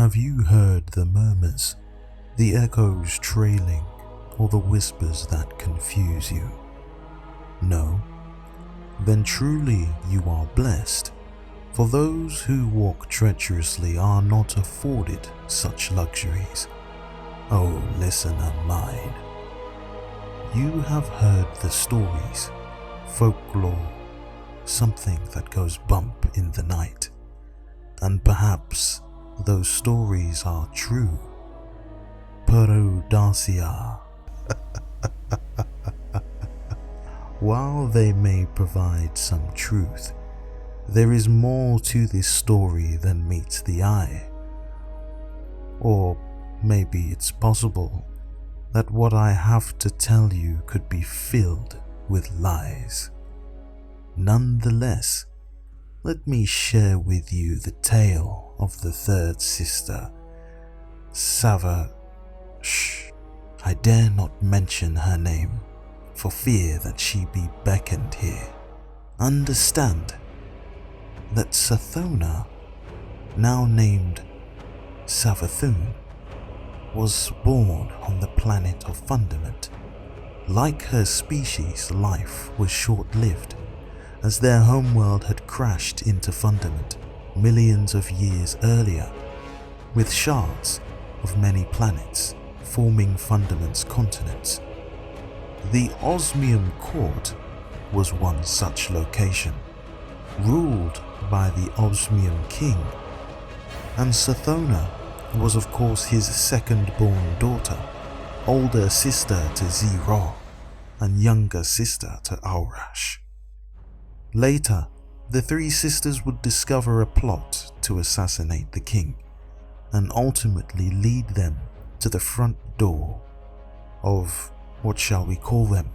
Have you heard the murmurs, the echoes trailing, or the whispers that confuse you? No? Then truly you are blessed, for those who walk treacherously are not afforded such luxuries. Oh, listener mine, you have heard the stories, folklore, something that goes bump in the night, and perhaps those stories are true. Perodacia. While they may provide some truth, there is more to this story than meets the eye. Or maybe it's possible that what I have to tell you could be filled with lies. Nonetheless, let me share with you the tale of the third sister, Shh, I dare not mention her name, for fear that she be beckoned here. Understand that Sathona, now named Savathun, was born on the planet of Fundament. Like her species, life was short-lived, as their homeworld had crashed into Fundament millions of years earlier, with shards of many planets forming Fundament's continents. The Osmium Court was one such location, ruled by the Osmium King, and Sathona was of course his second-born daughter, older sister to Zero, and younger sister to Aurash. Later, the three sisters would discover a plot to assassinate the king, and ultimately lead them to the front door of, what shall we call them,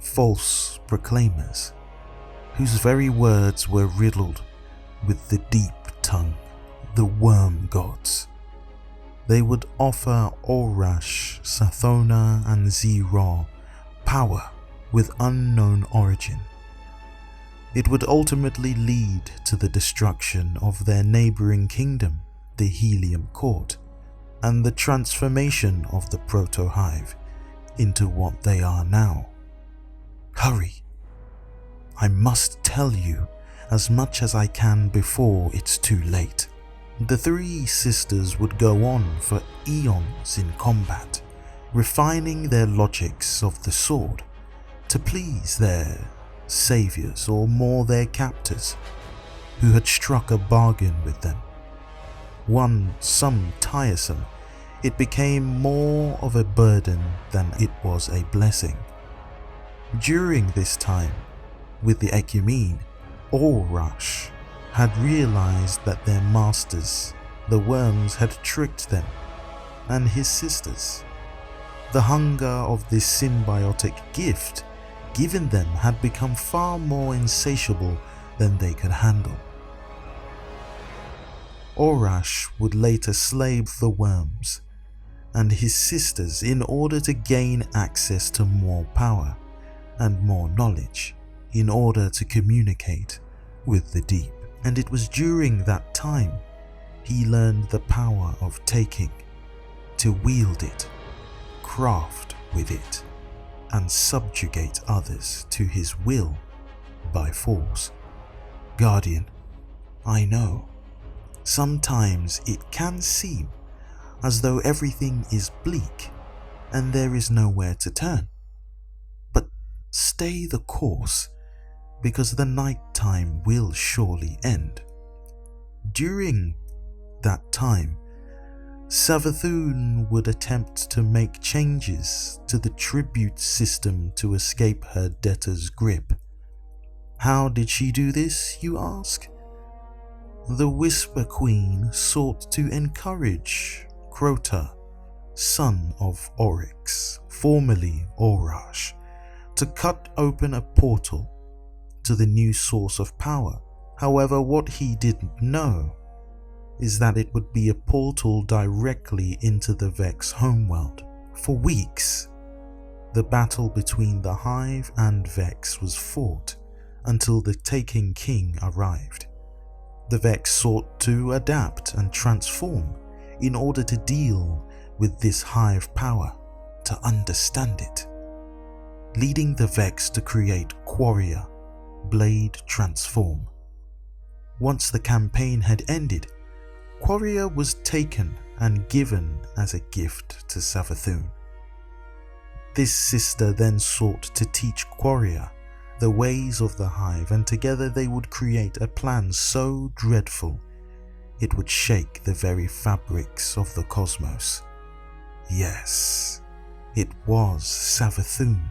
false proclaimers, whose very words were riddled with the deep tongue, the worm gods. They would offer Aurash, Sathona and Zero power with unknown origin. It would ultimately lead to the destruction of their neighboring kingdom, the Helium Court, and the transformation of the Proto-Hive into what they are now. Hurry! I must tell you as much as I can before it's too late. The three sisters would go on for eons in combat, refining their logics of the sword to please their saviors, or more their captors, who had struck a bargain with them. One some tiresome, it became more of a burden than it was a blessing. During this time, with the Ecumene, Aurash had realized that their masters, the worms, had tricked them and his sisters. The hunger of this symbiotic gift given them had become far more insatiable than they could handle. Aurash would later slay the worms and his sisters in order to gain access to more power and more knowledge in order to communicate with the deep. And it was during that time he learned the power of taking, to wield it, craft with it, and subjugate others to his will by force. Guardian, I know, sometimes it can seem as though everything is bleak and there is nowhere to turn. But stay the course, because the night time will surely end. During that time, Savathun would attempt to make changes to the tribute system to escape her debtor's grip. How did she do this, you ask? The Whisper Queen sought to encourage Crota, son of Oryx, formerly Aurash, to cut open a portal to the new source of power. However, what he didn't know is that it would be a portal directly into the Vex homeworld. For weeks, the battle between the Hive and Vex was fought until the Taking King arrived. The Vex sought to adapt and transform in order to deal with this hive power, to understand it, leading the Vex to create Quarrior, Blade Transform. Once the campaign had ended, Quarrior was taken and given as a gift to Savathun. This sister then sought to teach Quarrior the ways of the hive, and together they would create a plan so dreadful it would shake the very fabrics of the cosmos. Yes, it was Savathun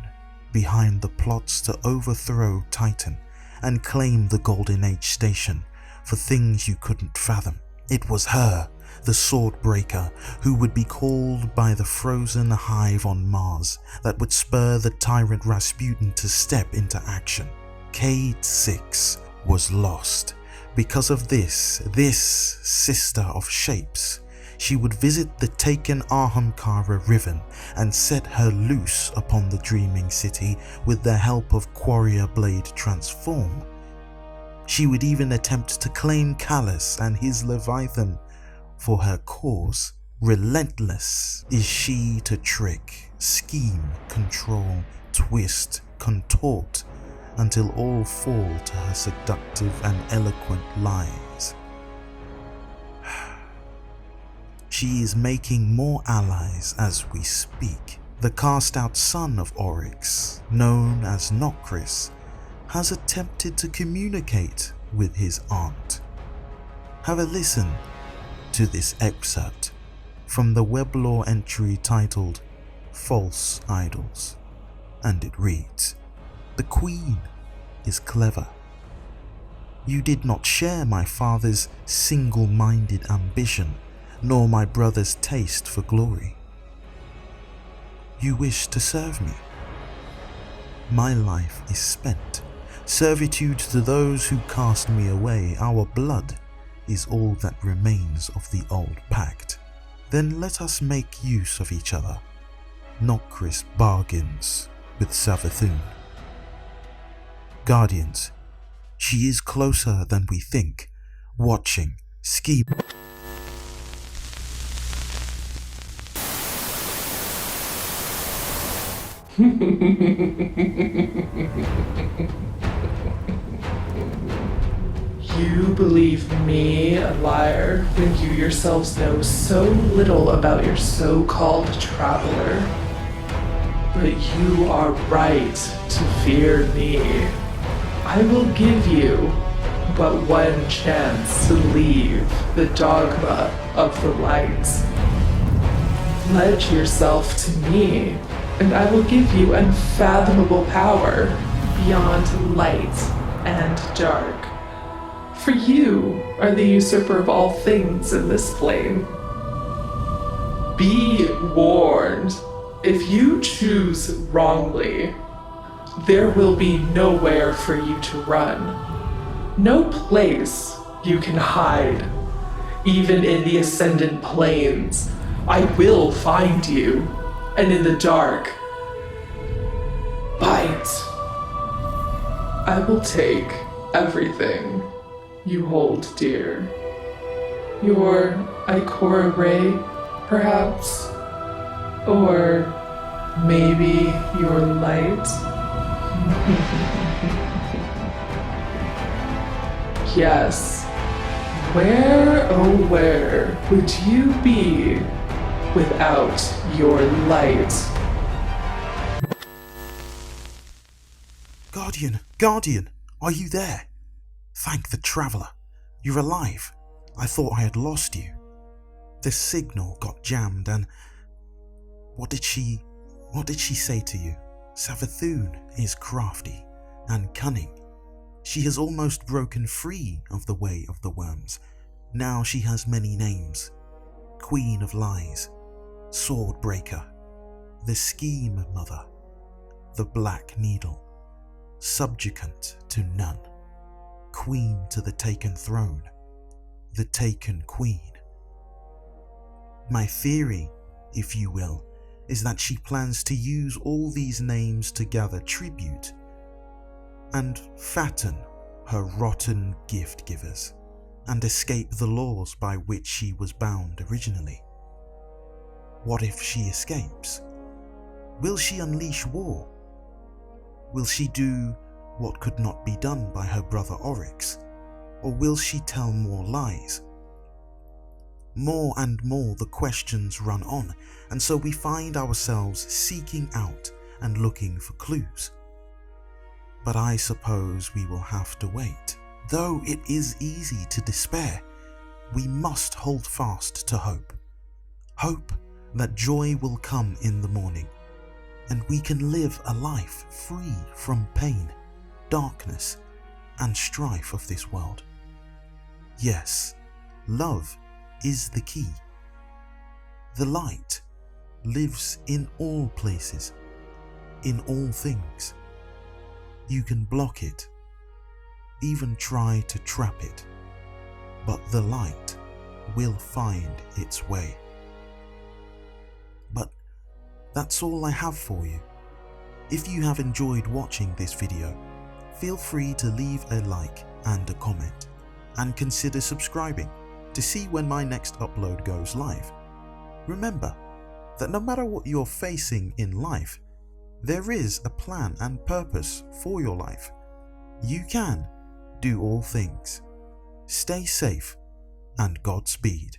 behind the plots to overthrow Titan and claim the Golden Age station for things you couldn't fathom. It was her, the Swordbreaker, who would be called by the frozen hive on Mars that would spur the tyrant Rasputin to step into action. Cade 6 was lost. Because of this sister of shapes, she would visit the taken Ahamkara Riven and set her loose upon the dreaming city with the help of Quarrior Blade Transform. She would even attempt to claim Callus and his Leviathan for her cause. Relentless is she to trick, scheme, control, twist, contort, until all fall to her seductive and eloquent lies. She is making more allies as we speak. The cast-out son of Oryx, known as Nocris, has attempted to communicate with his aunt. Have a listen to this excerpt from the weblore entry titled False Idols, and it reads, "The Queen is clever. You did not share my father's single-minded ambition, nor my brother's taste for glory. You wish to serve me. My life is spent. Servitude to those who cast me away. Our blood is all that remains of the old pact. Then let us make use of each other." Nocris bargains with Savathun. Guardians, she is closer than we think, watching, scheme. You believe me a liar when you yourselves know so little about your so-called traveler. But you are right to fear me. I will give you but one chance to leave the dogma of the lights. Pledge yourself to me, and I will give you unfathomable power beyond light and dark. For you are the usurper of all things in this plane. Be warned, if you choose wrongly, there will be nowhere for you to run. No place you can hide. Even in the Ascendant Plains, I will find you, and in the dark, bite. I will take everything you hold dear. Your Ikora Ray, perhaps? Or maybe your light? Yes. Where, oh where would you be without your light? Guardian, are you there? Thank the Traveler. You're alive. I thought I had lost you. The signal got jammed and... What did she say to you? Savathun is crafty and cunning. She has almost broken free of the way of the worms. Now she has many names. Queen of Lies, Swordbreaker, the Scheme Mother, the Black Needle, Subjugant to none, Queen to the taken throne, the taken queen. My theory, if you will, is that she plans to use all these names to gather tribute and fatten her rotten gift givers. and escape the laws by which she was bound originally? What if she escapes? Will she unleash war? Will she do what could not be done by her brother Oryx? Or will she tell more lies? More and more the questions run on, and so we find ourselves seeking out and looking for clues. But I suppose we will have to wait. Though it is easy to despair, we must hold fast to hope. Hope that joy will come in the morning, and we can live a life free from pain, darkness, and strife of this world. Yes, love is the key. The light lives in all places, in all things. You can block it, even try to trap it, but the light will find its way. But that's all I have for you. If you have enjoyed watching this video, feel free to leave a like and a comment, and consider subscribing to see when my next upload goes live. Remember that no matter what you're facing in life, there is a plan and purpose for your life. You can do all things. Stay safe and Godspeed.